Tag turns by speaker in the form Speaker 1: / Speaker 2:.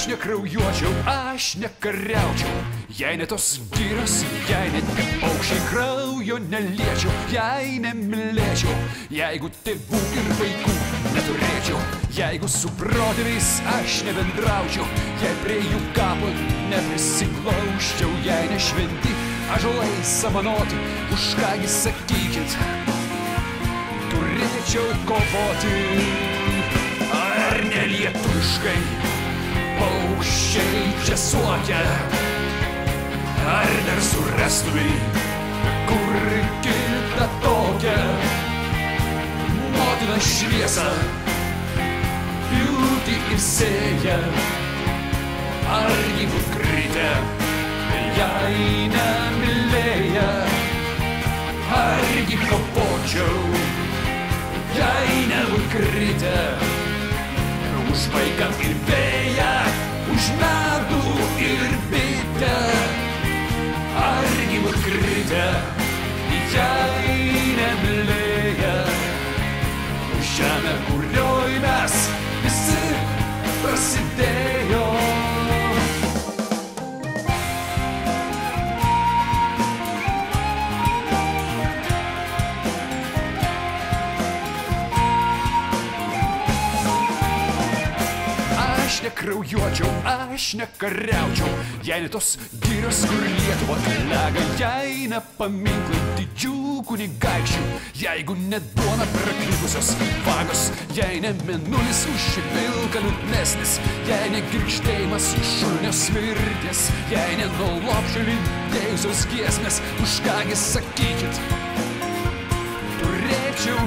Speaker 1: Aš nekraujuočiau, aš nekariaučiau, jei ne tos girios, jei net ne paukščiai kraujo neliečiau, jei nemylėčiau, jeigu tėvų ir vaikų neturėčiau, jeigu su protėviais aš nebendraučiau, jei prie jų kapo neprisiglauščiau, jei nešventi ąžuolai samanoti, už kągi sakykit, turėčiau kovoti. Ar nelietuviškai paukščiai čia suokia, ar dar surastuvai kur kitą tokią motiną šviesą pjūtį ir sėja, argi kritę jei nemylėję, argi kovočiau jei nebūkritę už vaiką ir vėją, už medų ir bitę, argi būkritę jei nemylėję, už žemę, kurioj mes visi prasidėjo. Aš nekraujuočiau, aš nekariaučiau, jei ne tos girios, kur Lietuva lega, jei ne paminklai didžių kunigaikščių, jeigu ne duona praklypusios vagos, jei ne mėnulis už vilką liūdnesnis, jei ne girgždėjimas šunio svirties, jei ne nuo lopšio lydėjusios giesmės, už kągi sakykit, turėčiau